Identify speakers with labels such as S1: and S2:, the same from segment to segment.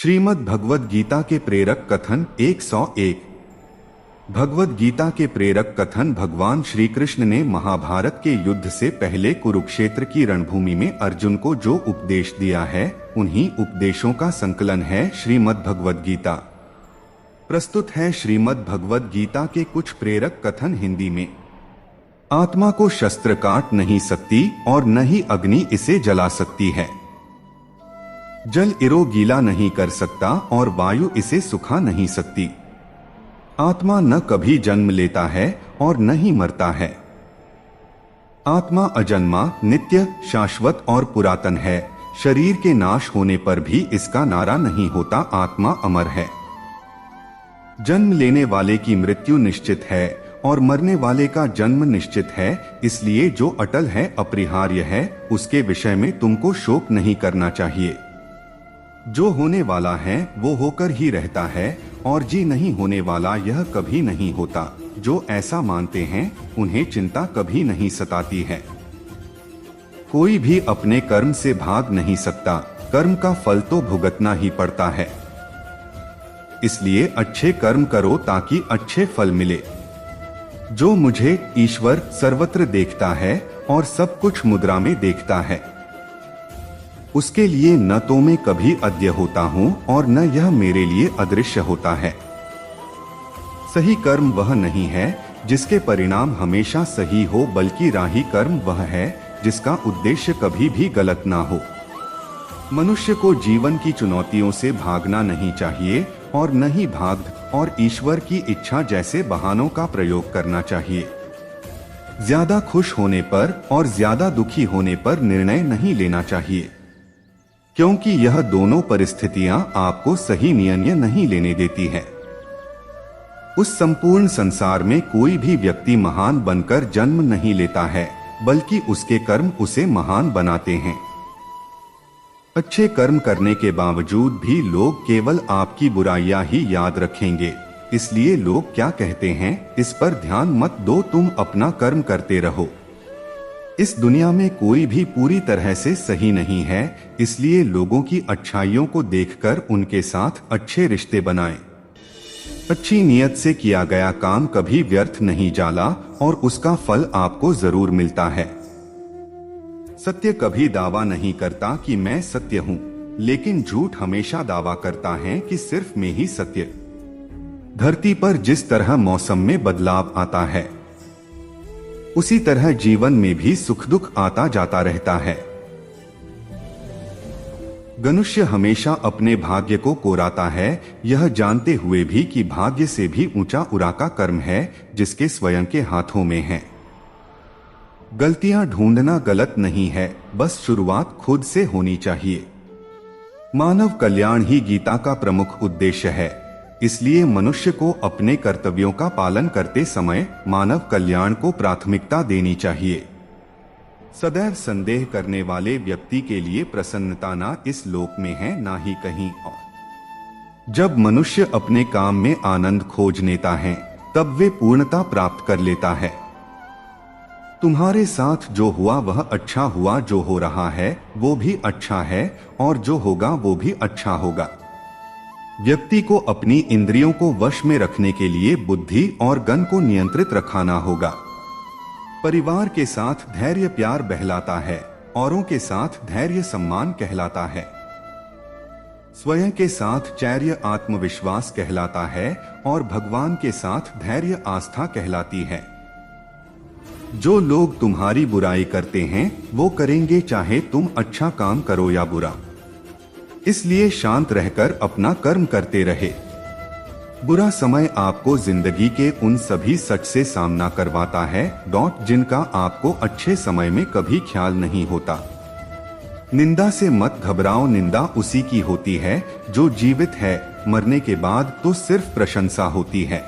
S1: श्रीमद् भगवद गीता के प्रेरक कथन 101। भगवद गीता के प्रेरक कथन भगवान श्री कृष्ण ने महाभारत के युद्ध से पहले कुरुक्षेत्र की रणभूमि में अर्जुन को जो उपदेश दिया है, उन्हीं उपदेशों का संकलन है श्रीमद् भगवद गीता। प्रस्तुत है श्रीमद् भगवद गीता के कुछ प्रेरक कथन हिंदी में। आत्मा को शस्त्र काट नहीं सकती और न ही अग्नि इसे जला सकती है। जल इरो गीला नहीं कर सकता और वायु इसे सुखा नहीं सकती। आत्मा न कभी जन्म लेता है और न ही मरता है। आत्मा अजन्मा, नित्य, शाश्वत और पुरातन है। शरीर के नाश होने पर भी इसका नारा नहीं होता, आत्मा अमर है। जन्म लेने वाले की मृत्यु निश्चित है और मरने वाले का जन्म निश्चित है। इसलिए जो अटल है, अपरिहार्य है, उसके विषय में तुमको शोक नहीं करना चाहिए। जो होने वाला है वो होकर ही रहता है और जी नहीं होने वाला यह कभी नहीं होता। जो ऐसा मानते हैं उन्हें चिंता कभी नहीं सताती है। कोई भी अपने कर्म से भाग नहीं सकता, कर्म का फल तो भुगतना ही पड़ता है। इसलिए अच्छे कर्म करो ताकि अच्छे फल मिले। जो मुझे ईश्वर सर्वत्र देखता है और सब कुछ मुद्रा में देखता है, उसके लिए न तो मैं कभी अद्य होता हूँ और न यह मेरे लिए अदृश्य होता है। सही कर्म वह नहीं है जिसके परिणाम हमेशा सही हो, बल्कि राही कर्म वह है जिसका उद्देश्य कभी भी गलत ना हो। मनुष्य को जीवन की चुनौतियों से भागना नहीं चाहिए और न ही भाग और ईश्वर की इच्छा जैसे बहानों का प्रयोग करना चाहिए। ज्यादा खुश होने पर और ज्यादा दुखी होने पर निर्णय नहीं लेना चाहिए, क्योंकि यह दोनों परिस्थितियां आपको सही निर्णय नहीं लेने देती है। उस संपूर्ण संसार में कोई भी व्यक्ति महान बनकर जन्म नहीं लेता है, बल्कि उसके कर्म उसे महान बनाते हैं। अच्छे कर्म करने के बावजूद भी लोग केवल आपकी बुराइयां ही याद रखेंगे। इसलिए लोग क्या कहते हैं इस पर ध्यान मत दो, तुम अपना कर्म करते रहो। इस दुनिया में कोई भी पूरी तरह से सही नहीं है, इसलिए लोगों की अच्छाइयों को देखकर उनके साथ अच्छे रिश्ते बनाएं। अच्छी नियत से किया गया काम कभी व्यर्थ नहीं जाला और उसका फल आपको जरूर मिलता है। सत्य कभी दावा नहीं करता कि मैं सत्य हूँ, लेकिन झूठ हमेशा दावा करता है कि सिर्फ मैं ही सत्य। धरती पर जिस तरह मौसम में बदलाव आता है, उसी तरह जीवन में भी सुख दुख आता जाता रहता है। मनुष्य हमेशा अपने भाग्य को कोराता है, यह जानते हुए भी कि भाग्य से भी ऊंचा उरा का कर्म है जिसके स्वयं के हाथों में है। गलतियां ढूंढना गलत नहीं है, बस शुरुआत खुद से होनी चाहिए। मानव कल्याण ही गीता का प्रमुख उद्देश्य है, इसलिए मनुष्य को अपने कर्तव्यों का पालन करते समय मानव कल्याण को प्राथमिकता देनी चाहिए। सदैव संदेह करने वाले व्यक्ति के लिए प्रसन्नता ना इस लोक में है ना ही कहीं और। जब मनुष्य अपने काम में आनंद खोज लेता है, तब वे पूर्णता प्राप्त कर लेता है। तुम्हारे साथ जो हुआ वह अच्छा हुआ, जो हो रहा है वो भी अच्छा है और जो होगा वो भी अच्छा होगा। व्यक्ति को अपनी इंद्रियों को वश में रखने के लिए बुद्धि और गन को नियंत्रित रखना होगा। परिवार के साथ धैर्य प्यार बहलाता है, औरों के साथ धैर्य सम्मान कहलाता है। स्वयं के साथ चैर्य आत्मविश्वास कहलाता है और भगवान के साथ धैर्य आस्था कहलाती है। जो लोग तुम्हारी बुराई करते हैं वो करेंगे चाहे तुम अच्छा काम करो या बुरा। इसलिए शांत रहकर अपना कर्म करते रहे। बुरा समय आपको जिंदगी के उन सभी सच से सामना करवाता है जिनका आपको अच्छे समय में कभी ख्याल नहीं होता। निंदा से मत घबराओ, निंदा उसी की होती है जो जीवित है, मरने के बाद तो सिर्फ प्रशंसा होती है।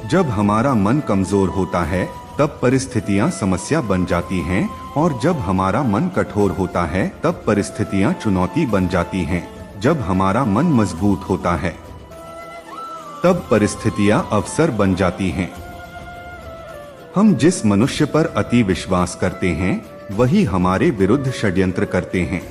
S1: जब हमारा मन कमजोर होता है तब परिस्थितियां समस्या बन जाती हैं और जब हमारा मन कठोर होता है तब परिस्थितियां चुनौती बन जाती हैं। जब हमारा मन मजबूत होता है तब परिस्थितियां अवसर बन जाती हैं। हम जिस मनुष्य पर अति विश्वास करते हैं वही हमारे विरुद्ध षड्यंत्र करते हैं।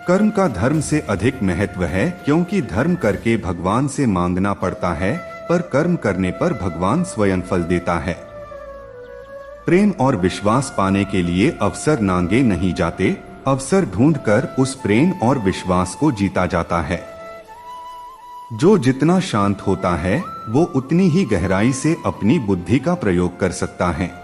S1: कर्म का धर्म से अधिक महत्व है, क्योंकि धर्म करके भगवान से मांगना पड़ता है, पर कर्म करने पर भगवान स्वयं फल देता है। प्रेम और विश्वास पाने के लिए अवसर नांगे नहीं जाते, अवसर ढूंढकर उस प्रेम और विश्वास को जीता जाता है। जो जितना शांत होता है, वो उतनी ही गहराई से अपनी बुद्धि का प्रयोग कर सकता है।